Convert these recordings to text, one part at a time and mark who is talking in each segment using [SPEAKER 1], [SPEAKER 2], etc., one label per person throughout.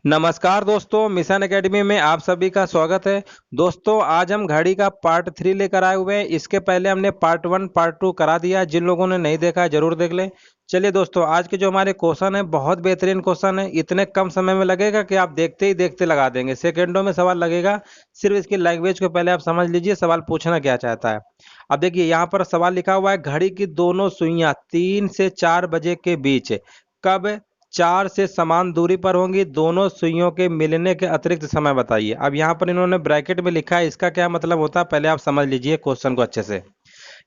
[SPEAKER 1] नमस्कार दोस्तों, mission academy में आप सभी का स्वागत है। दोस्तों, आज हम घड़ी का पार्ट 3 लेकर आए हुए हैं। इसके पहले हमने पार्ट 1 पार्ट 2 करा दिया है। जिन लोगों ने नहीं देखा है जरूर देख लें। चलिए दोस्तों, आज के जो हमारे क्वेश्चन है बहुत बेहतरीन क्वेश्चन है। इतने कम समय में लगेगा कि आप देखते ही देखते लगा देंगे। सेकेंडों में सवाल लगेगा। सिर्फ इसकी लैंग्वेज को पहले आप समझ लीजिए सवाल पूछना क्या चाहता है। अब देखिए, यहाँ पर सवाल लिखा हुआ है, घड़ी की दोनों सुइयां 3 से 4 बजे के बीच कब 4 से समान दूरी पर होंगी। दोनों सुइयों के मिलने के अतिरिक्त समय बताइए। अब यहाँ पर इन्होंने ब्रैकेट में लिखा है, इसका क्या मतलब होता है पहले आप समझ लीजिए क्वेश्चन को अच्छे से।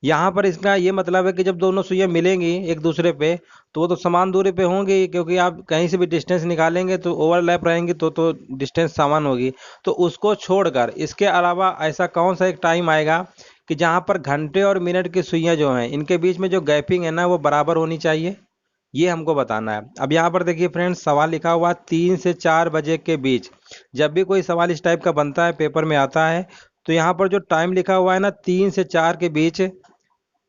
[SPEAKER 1] यहाँ पर इसका ये मतलब है कि जब दोनों सुइयां मिलेंगी एक दूसरे पे तो वो तो समान दूरी पे होंगी, क्योंकि आप कहीं से भी डिस्टेंस निकालेंगे तो ओवरलैप रहेंगी तो डिस्टेंस समान होगी। तो उसको छोड़कर इसके अलावा ऐसा कौन सा एक टाइम आएगा कि जहाँ पर घंटे और मिनट की सुइयां जो हैं इनके बीच में जो गैपिंग है ना वो बराबर होनी चाहिए। ये हमको बताना है। अब यहाँ पर देखिए फ्रेंड्स, सवाल लिखा हुआ 3 से 4 बजे के बीच। जब भी कोई सवाल इस टाइप का बनता है पेपर में आता है तो यहाँ पर जो टाइम लिखा हुआ है ना 3 से 4 के बीच,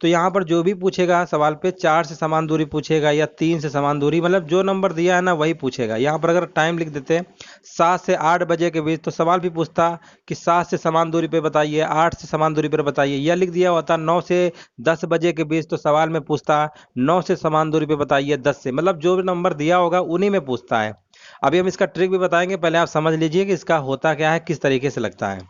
[SPEAKER 1] तो यहाँ पर जो भी पूछेगा सवाल पे 4 से समान दूरी पूछेगा या 3 से समान दूरी, मतलब जो नंबर दिया है ना वही पूछेगा। यहाँ पर अगर टाइम लिख देते 7 से 8 बजे के बीच तो सवाल भी पूछता कि 7 से समान दूरी पे बताइए, 8 से समान दूरी पर बताइए। यह लिख दिया होता 9 से 10 बजे के बीच तो सवाल में पूछता 9 से समान दूरी पे बताइए 10 से, मतलब जो भी नंबर दिया होगा उन्हीं में पूछता है। अभी हम इसका ट्रिक भी बताएंगे, पहले आप समझ लीजिए कि इसका होता क्या है, किस तरीके से लगता है।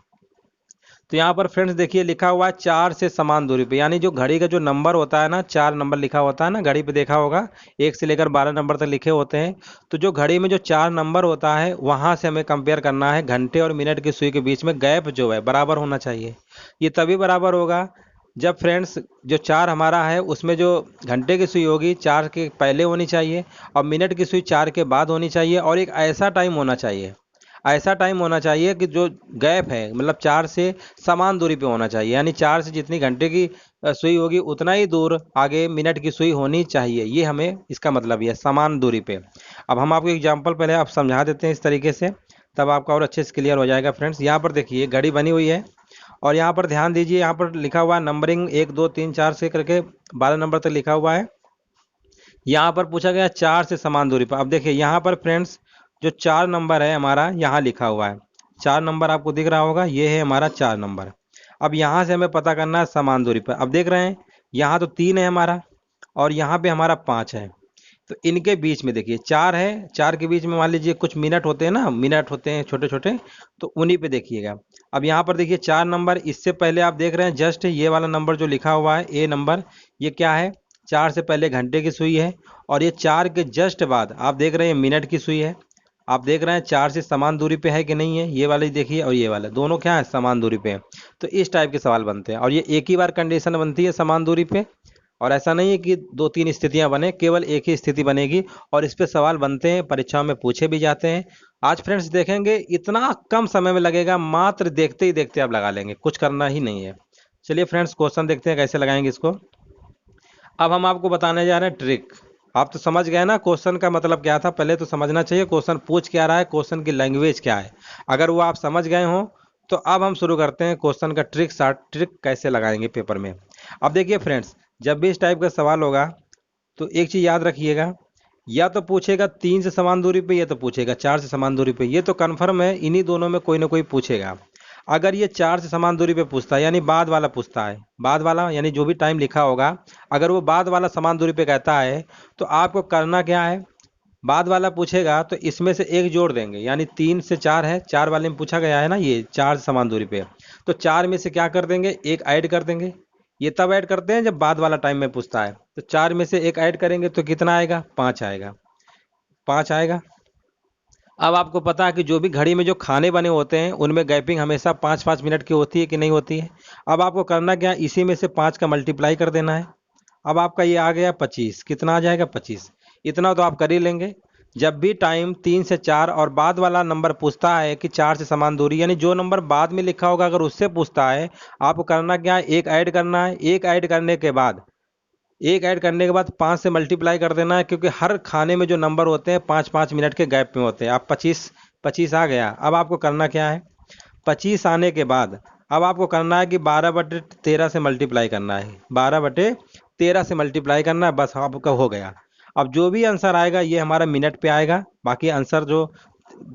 [SPEAKER 1] तो यहाँ पर फ्रेंड्स देखिए लिखा हुआ है 4 से समान दूरी पे, यानी जो घड़ी का जो नंबर होता है ना 4 नंबर लिखा होता है ना, घड़ी पे देखा होगा 1 से लेकर 12 नंबर तक लिखे होते हैं। तो जो घड़ी में जो 4 नंबर होता है वहां से हमें कंपेयर करना है घंटे और मिनट की सुई के बीच में गैप जो है बराबर होना चाहिए। ये तभी बराबर होगा जब फ्रेंड्स जो 4 हमारा है उसमें जो घंटे की सुई होगी 4 के पहले होनी चाहिए और मिनट की सुई 4 के बाद होनी चाहिए, और एक ऐसा टाइम होना चाहिए, ऐसा टाइम होना चाहिए कि जो गैप है मतलब 4 से समान दूरी पे होना चाहिए। यानी 4 से जितनी घंटे की सुई होगी उतना ही दूर आगे मिनट की सुई होनी चाहिए। ये हमें इसका मतलब ये है, समान दूरी पे। अब हम आपको एग्जांपल पहले आप समझा देते हैं इस तरीके से, तब आपका और अच्छे से क्लियर हो जाएगा। फ्रेंड्स यहाँ पर देखिए घड़ी बनी हुई है और यहाँ पर ध्यान दीजिए, यहाँ पर लिखा हुआ है नंबरिंग 1 2 3 4 से करके 12 नंबर तक लिखा हुआ है। यहाँ पर पूछा गया 4 से समान दूरी पर। अब देखिए यहाँ पर फ्रेंड्स जो 4 नंबर है हमारा यहाँ लिखा हुआ है, 4 नंबर आपको दिख रहा होगा, ये है हमारा 4 नंबर। अब यहाँ से हमें पता करना है समान दूरी पर। अब देख रहे हैं यहाँ तो 3 है हमारा और यहाँ पे हमारा 5 है। तो इनके बीच में देखिए 4 है, 4 के बीच में मान लीजिए कुछ मिनट होते हैं ना, मिनट होते हैं छोटे छोटे, तो उन्हीं पे देखिएगा। अब यहाँ पर देखिए 4 नंबर, इससे पहले आप देख रहे हैं जस्ट ये वाला नंबर जो लिखा हुआ है ए नंबर, ये क्या है, 4 से पहले घंटे की सुई है। और ये 4 के जस्ट बाद आप देख रहे हैं मिनट की सुई है। आप देख रहे हैं 4 से समान दूरी पे है कि नहीं है, ये वाले देखिए और ये वाला दोनों क्या है, समान दूरी पे है। तो इस टाइप के सवाल बनते हैं और ये एक ही बार कंडीशन बनती है समान दूरी पे, और ऐसा नहीं है कि 2 3 स्थितियां बने, केवल एक ही स्थिति बनेगी। और इस पे सवाल बनते हैं, परीक्षाओं में पूछे भी जाते हैं। आज फ्रेंड्स देखेंगे इतना कम समय में लगेगा, मात्र देखते ही देखते आप लगा लेंगे, कुछ करना ही नहीं है। चलिए फ्रेंड्स क्वेश्चन देखते हैं कैसे लगाएंगे इसको। अब हम आपको बताने जा रहे हैं ट्रिक। आप तो समझ गए ना क्वेश्चन का मतलब क्या था, पहले तो समझना चाहिए क्वेश्चन पूछ क्या रहा है, क्वेश्चन की लैंग्वेज क्या है। अगर वो आप समझ गए हो तो अब हम शुरू करते हैं क्वेश्चन का ट्रिक शार्ट, ट्रिक कैसे लगाएंगे पेपर में। अब देखिए फ्रेंड्स, जब भी इस टाइप का सवाल होगा तो एक चीज़ याद रखिएगा, या तो पूछेगा 3 से समान दूरी पे या तो पूछेगा 4 से समान दूरी पे। ये तो कन्फर्म है, इन्हीं दोनों में कोई ना कोई पूछेगा। अगर ये 4 से समान दूरी पे पूछता है यानी बाद वाला पूछता है, बाद वाला यानी जो भी टाइम लिखा होगा, अगर वो बाद वाला समान दूरी पे कहता है तो आपको करना क्या है, बाद वाला पूछेगा तो इसमें से एक जोड़ देंगे। यानी 3 से 4 है, 4 वाले में पूछा गया है ना, ये 4 से समान दूरी पे, तो 4 में से क्या कर देंगे, एक ऐड कर देंगे। ये तब ऐड करते हैं जब बाद वाला टाइम में पूछता है, तो 4 में से एक ऐड करेंगे तो कितना आएगा, 5 आएगा, 5 आएगा। अब आपको पता है कि जो भी घड़ी में जो खाने बने होते हैं उनमें गैपिंग हमेशा 5 5 मिनट की होती है कि नहीं होती है। अब आपको करना क्या है, इसी में से 5 का मल्टीप्लाई कर देना है। अब आपका ये आ गया 25, कितना आ जाएगा 25। इतना तो आप कर ही लेंगे। जब भी टाइम 3 से 4 और बाद वाला नंबर पूछता है कि 4 से समान दूरी, यानी जो नंबर बाद में लिखा होगा अगर उससे पूछता है, आपको करना क्या है, एक ऐड करना है। एक ऐड करने के बाद, एक ऐड करने के बाद 5 से मल्टीप्लाई कर देना है, क्योंकि हर खाने में जो नंबर होते हैं 5 5 मिनट के गैप में होते हैं। आप 25, 25 आ गया। अब आपको करना क्या है, 25 आने के बाद अब आपको करना है कि 12/13 से मल्टीप्लाई करना है, 12/13 से मल्टीप्लाई करना है, बस आपका हो गया। अब जो भी आंसर आएगा ये हमारा मिनट पे आएगा, बाकी आंसर जो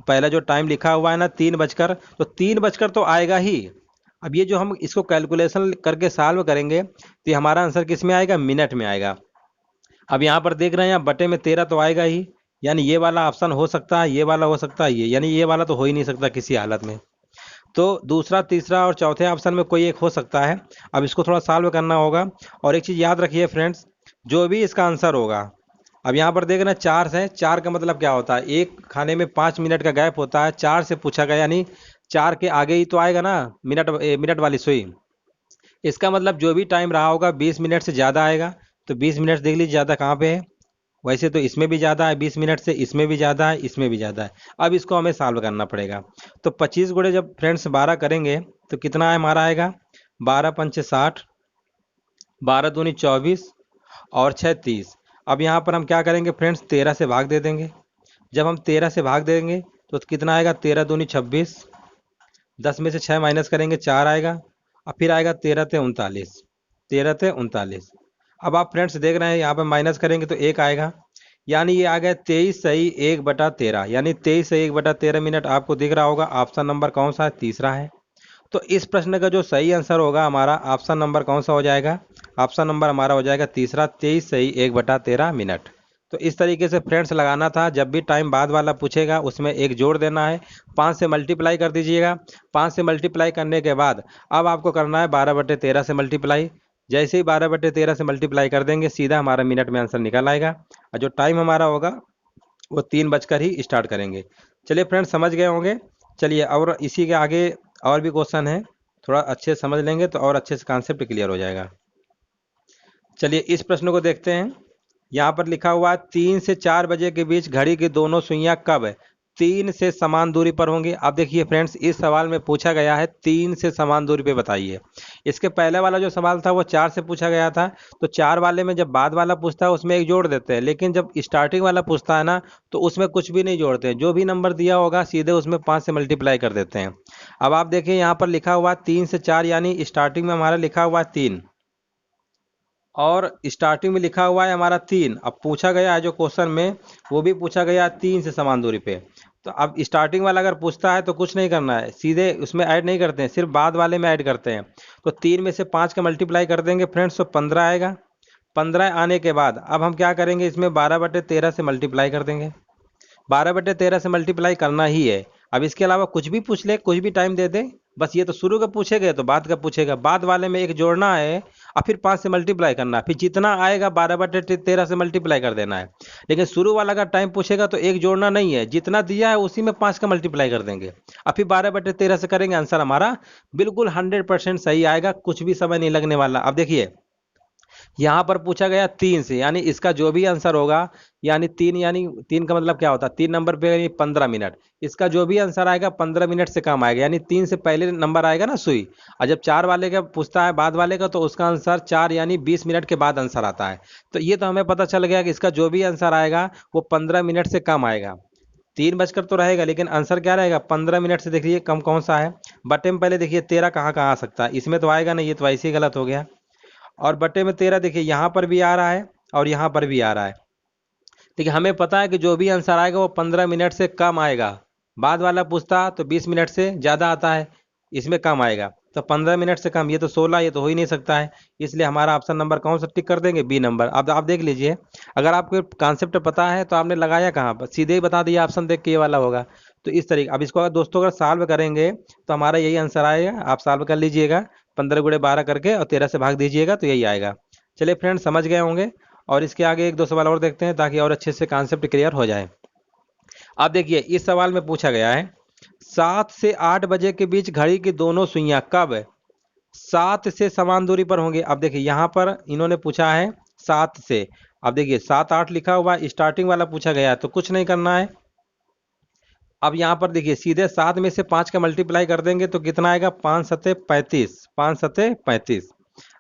[SPEAKER 1] पहला जो टाइम लिखा हुआ है ना 3 बजकर, तो 3 बजकर तो आएगा ही। अब ये जो हम इसको कैलकुलेशन करके सॉल्व करेंगे तो ये हमारा आंसर किस में आएगा, मिनट में आएगा। अब यहाँ पर देख रहे हैं, यहाँ बटे में 13 तो आएगा ही, यानी ये वाला ऑप्शन हो सकता है, ये वाला हो सकता है, ये यानी ये वाला तो हो ही नहीं सकता किसी हालत में। तो दूसरा, तीसरा और चौथे ऑप्शन में कोई एक हो सकता है। अब इसको थोड़ा सॉल्व करना होगा। और एक चीज़ याद रखिए फ्रेंड्स, जो भी इसका आंसर होगा, अब यहाँ पर देख रहे हैं 4 है, 4 का मतलब क्या होता है, एक खाने में 5 मिनट का गैप होता है, 4 से पूछा गया यानी 4 के आगे ही तो आएगा ना मिनट, मिनट वाली सुई। इसका मतलब जो भी टाइम रहा होगा 20 मिनट से ज़्यादा आएगा। तो 20 मिनट देख लीजिए ज़्यादा कहाँ पे है, वैसे तो इसमें भी ज़्यादा है 20 मिनट से, इसमें भी ज़्यादा है, इसमें भी ज़्यादा है। अब इसको हमें सॉल्व करना पड़ेगा। तो 25 गुणे जब फ्रेंड्स 12 करेंगे तो कितना है हमारा आएगा, 12 पंचे 60, 12 दूनी 24 और 6 30। अब यहाँ पर हम क्या करेंगे फ्रेंड्स, 13 से भाग दे देंगे। जब हम 13 से भाग देंगे तो कितना आएगा, 13 दूनी 26, 10 में से 6 माइनस करेंगे 4 आएगा, और फिर आएगा 13 ते 39, 13 ते 39। अब आप फ्रेंड्स देख रहे हैं यहाँ पे माइनस करेंगे तो 1 आएगा, यानी ये आ गया 23 सही 1/13, यानी 23 सही 1/13 मिनट। आपको दिख रहा होगा ऑप्शन नंबर कौन सा है, तीसरा है। तो इस प्रश्न का जो सही आंसर होगा हमारा, ऑप्शन नंबर कौन सा हो जाएगा, ऑप्शन नंबर हमारा हो जाएगा तीसरा, 23 सही 1/13 मिनट। तो इस तरीके से फ्रेंड्स लगाना था। जब भी टाइम बाद वाला पूछेगा उसमें एक जोड़ देना है, 5 से मल्टीप्लाई कर दीजिएगा। 5 से मल्टीप्लाई करने के बाद अब आपको करना है 12/13 से मल्टीप्लाई। जैसे ही 12/13 से मल्टीप्लाई कर देंगे सीधा हमारा मिनट में आंसर निकल आएगा, और जो टाइम हमारा होगा वो 3 बजकर ही स्टार्ट करेंगे। चलिए फ्रेंड्स समझ गए होंगे। चलिए और इसी के आगे और भी क्वेश्चन है, थोड़ा अच्छे से समझ लेंगे तो और अच्छे से कॉन्सेप्ट क्लियर हो जाएगा। चलिए इस प्रश्न को देखते हैं। यहाँ पर लिखा हुआ है 3 से 4 बजे के बीच घड़ी की दोनों सुइयां कब 3 से समान दूरी पर होंगी। अब देखिए फ्रेंड्स, इस सवाल में पूछा गया है 3 से समान दूरी पे बताइए। इसके पहले वाला जो सवाल था वो 4 से पूछा गया था, तो 4 वाले में जब बाद वाला पूछता है उसमें एक जोड़ देते हैं, लेकिन जब स्टार्टिंग वाला पूछता है ना तो उसमें कुछ भी नहीं जोड़ते हैं। जो भी नंबर दिया होगा सीधे उसमें 5 से मल्टीप्लाई कर देते हैं। अब आप देखिए यहाँ पर लिखा हुआ 3 से 4, यानी स्टार्टिंग में हमारा लिखा हुआ 3 और स्टार्टिंग में लिखा हुआ है हमारा 3। अब पूछा गया है जो क्वेश्चन में वो भी पूछा गया 3 से समान दूरी पे। तो अब स्टार्टिंग वाला अगर पूछता है तो कुछ नहीं करना है, सीधे उसमें ऐड नहीं करते हैं, सिर्फ बाद वाले में ऐड करते हैं। तो 3 में से 5 का मल्टीप्लाई कर देंगे फ्रेंड्स तो 15 आएगा। 15 आने के बाद अब हम क्या करेंगे, इसमें 12/13 से मल्टीप्लाई कर देंगे। 12/13 से मल्टीप्लाई करना ही है। अब इसके अलावा कुछ भी पूछ ले, कुछ भी टाइम दे दे, बस ये तो शुरू का पूछेगा तो बाद का पूछेगा, बाद वाले में एक जोड़ना है और फिर 5 से मल्टीप्लाई करना है, फिर जितना आएगा 12/13 से मल्टीप्लाई कर देना है। लेकिन शुरू वाला का टाइम पूछेगा तो एक जोड़ना नहीं है, जितना दिया है उसी में 5 का मल्टीप्लाई कर देंगे और फिर 12/13 से करेंगे। आंसर हमारा बिल्कुल 100% सही आएगा, कुछ भी समय नहीं लगने वाला। अब देखिए यहाँ पर पूछा गया 3 से, यानी इसका जो भी आंसर होगा, यानी 3 का मतलब क्या होता है, 3 नंबर पे यानी 15 मिनट। इसका जो भी आंसर आएगा 15 मिनट से कम आएगा, यानी 3 से पहले नंबर आएगा ना सुई। और जब 4 वाले का पूछता है बाद वाले का तो उसका आंसर 4 यानी 20 मिनट के बाद आंसर आता है। तो ये तो हमें पता चल गया कि इसका जो भी आंसर आएगा वो 15 मिनट से कम आएगा। 3 बजकर तो रहेगा लेकिन आंसर क्या रहेगा, 15 मिनट से। देखिए कम कौन सा है, बटे में पहले देखिए 13 कहाँ कहाँ आ सकता है, इसमें तो आएगा नहीं, ये तो ऐसे ही गलत हो गया। और बटे में 13 देखिए यहाँ पर भी आ रहा है और यहाँ पर भी आ रहा है। देखिए हमें पता है कि जो भी आंसर आएगा वो 15 मिनट से कम आएगा। बाद वाला पूछता तो 20 मिनट से ज़्यादा आता है, इसमें कम आएगा। तो 15 मिनट से कम, ये तो 16, ये तो हो ही नहीं सकता है। इसलिए हमारा ऑप्शन नंबर कौन सा टिक कर देंगे, बी नंबर। अब आप देख लीजिए, अगर आपको कॉन्सेप्ट पता है तो आपने लगाया कहाँ पर, सीधे ही बता दिया ऑप्शन देख के ये वाला होगा। तो इस तरीके, अब इसको अगर दोस्तों अगर सॉल्व करेंगे तो हमारा यही आंसर आएगा। आप सॉल्व कर लीजिएगा, 15 गुणे 12 करके और 13 से भाग दीजिएगा तो यही आएगा। चलिए फ्रेंड समझ गए होंगे, और इसके आगे एक दो सवाल और देखते हैं ताकि और अच्छे से कॉन्सेप्ट क्लियर हो जाए। अब देखिए इस सवाल में पूछा गया है 7 से 8 बजे के बीच घड़ी की दोनों सुइयां कब 7 से समान दूरी पर होंगे। अब देखिए यहाँ पर इन्होंने पूछा है 7 से, अब देखिए 7 8 लिखा हुआ, स्टार्टिंग वाला पूछा गया है तो कुछ नहीं करना है। अब यहाँ पर देखिए सीधे 7 में से 5 का मल्टीप्लाई कर देंगे तो कितना आएगा, 5 सत्ते 35, 5 सत्ते 35।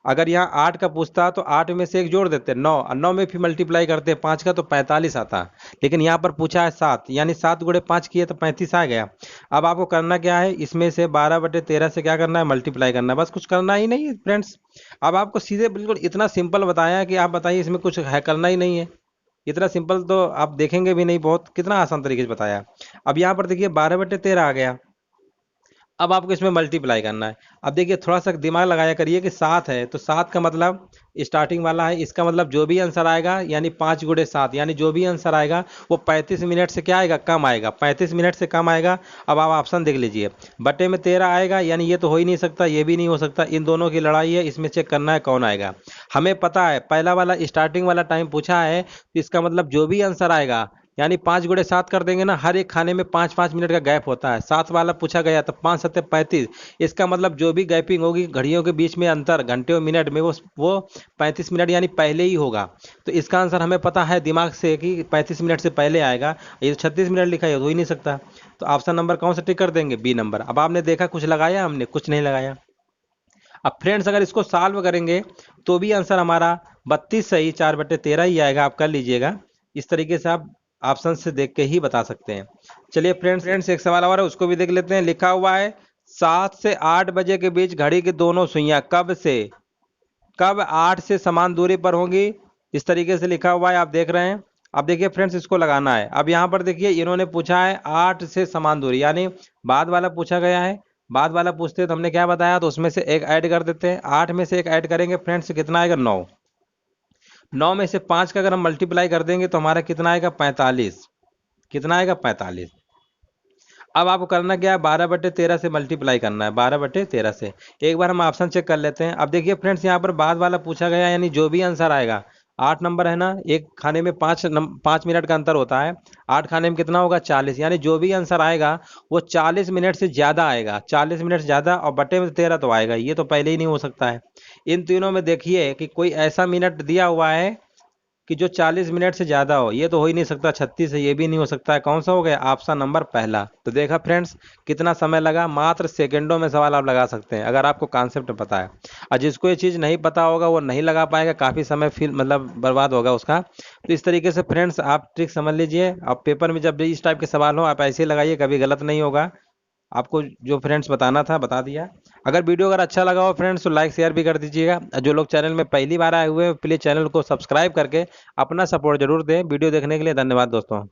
[SPEAKER 1] अगर यहाँ 8 का पूछता तो 8 में से एक जोड़ देते 9, और 9 में फिर मल्टीप्लाई करते 5 का तो 45 आता। लेकिन यहाँ पर पूछा है 7, यानी 7 गुणे 5 किए तो 35 आ गया। अब आपको करना क्या है, इसमें से 12/13 से क्या करना है, मल्टीप्लाई करना है, बस कुछ करना ही नहीं है फ्रेंड्स। अब आपको सीधे बिल्कुल इतना सिंपल बताया कि आप बताइए इसमें कुछ है करना ही नहीं है। इतना सिंपल तो आप देखेंगे भी नहीं, बहुत कितना आसान तरीके से बताया। अब यहाँ पर देखिए 12/13 आ गया। अब आपको इसमें मल्टीप्लाई करना है। अब देखिए थोड़ा सा दिमाग लगाया करिए कि 7 है तो 7 का मतलब स्टार्टिंग वाला है, इसका मतलब जो भी आंसर आएगा यानी 5 × 7 यानी जो भी आंसर आएगा वो 35 मिनट से क्या आएगा, कम आएगा, 35 मिनट से कम आएगा। अब आप ऑप्शन देख लीजिए, बटे में 13 आएगा यानी ये तो हो ही नहीं सकता, ये भी नहीं हो सकता, इन दोनों की लड़ाई है, इसमें चेक करना है कौन आएगा। हमें पता है पहला वाला स्टार्टिंग वाला टाइम पूछा है तो इसका मतलब जो भी आंसर आएगा यानी 5 × 7 कर देंगे ना, हर एक खाने में 5-5 मिनट का गैप होता है। 7 वाला पूछा गया तो 5×7 = 35, इसका मतलब जो भी गैपिंग होगी घड़ियों के बीच में अंतर घंटे और मिनट में वो 35 मिनट यानी पहले ही होगा। तो इसका आंसर हमें पता है दिमाग से कि 35 मिनट से पहले आएगा। ये 36 मिनट लिखा है, हो ही नहीं सकता। तो ऑप्शन नंबर कौन सा टिक कर देंगे, बी नंबर। अब आपने देखा कुछ लगाया, हमने कुछ नहीं लगाया। अब फ्रेंड्स अगर इसको सॉल्व करेंगे तो भी आंसर हमारा 32 सही 4/13 ही आएगा, आप कर लीजिएगा। इस तरीके से आप ऑप्शन से देख के ही बता सकते हैं। चलिए फ्रेंड्स एक सवाल और है, उसको भी देख लेते हैं। लिखा हुआ है 7 से 8 बजे के बीच घड़ी की दोनों सुइयां कब 8 से समान दूरी पर होंगी। इस तरीके से लिखा हुआ है, आप देख रहे हैं। अब देखिए फ्रेंड्स इसको लगाना है। अब यहाँ पर देखिए इन्होंने पूछा है 8 से समान दूरी यानी बाद वाला पूछा गया है। बाद वाला पूछते तो हमने क्या बताया, तो उसमें से एक ऐड कर देते हैं। 8 में से एक ऐड करेंगे फ्रेंड्स, कितना आएगा 9। 9 में से 5 का अगर हम मल्टीप्लाई कर देंगे तो हमारा कितना आएगा 45। कितना आएगा 45। अब आपको करना क्या है, 12/13 से मल्टीप्लाई करना है, 12/13 से। एक बार हम ऑप्शन चेक कर लेते हैं। अब देखिए फ्रेंड्स यहाँ पर बाद वाला पूछा गया यानी जो भी आंसर आएगा, 8 नंबर है ना, एक खाने में 5 मिनट का अंतर होता है, 8 खाने में कितना होगा 40, यानी जो भी आंसर आएगा वो 40 मिनट से ज़्यादा आएगा, 40 मिनट से ज़्यादा, और बटे में 13 तो आएगा, ये तो पहले ही नहीं हो सकता है। इन तीनों में देखिए कि कोई ऐसा मिनट दिया हुआ है कि जो 40 मिनट से ज़्यादा हो, ये तो हो ही नहीं सकता। 36 है, ये भी नहीं हो सकता है। कौन सा हो गया, ऑप्शन नंबर पहला। तो देखा फ्रेंड्स कितना समय लगा, मात्र सेकंडों में सवाल आप लगा सकते हैं अगर आपको कॉन्सेप्ट पता है। और जिसको ये चीज़ नहीं पता होगा वो नहीं लगा पाएगा, काफ़ी समय फिर मतलब बर्बाद होगा उसका। तो इस तरीके से फ्रेंड्स आप ट्रिक समझ लीजिए। आप पेपर में जब भी इस टाइप के सवाल हो आप ऐसे ही लगाइए, कभी गलत नहीं होगा। आपको जो फ्रेंड्स बताना था बता दिया। अगर अच्छा लगा हो फ्रेंड्स तो लाइक शेयर भी कर दीजिएगा। जो लोग चैनल में पहली बार आए हुए हैं प्लीज़ चैनल को सब्सक्राइब करके अपना सपोर्ट जरूर दें। वीडियो देखने के लिए धन्यवाद दोस्तों।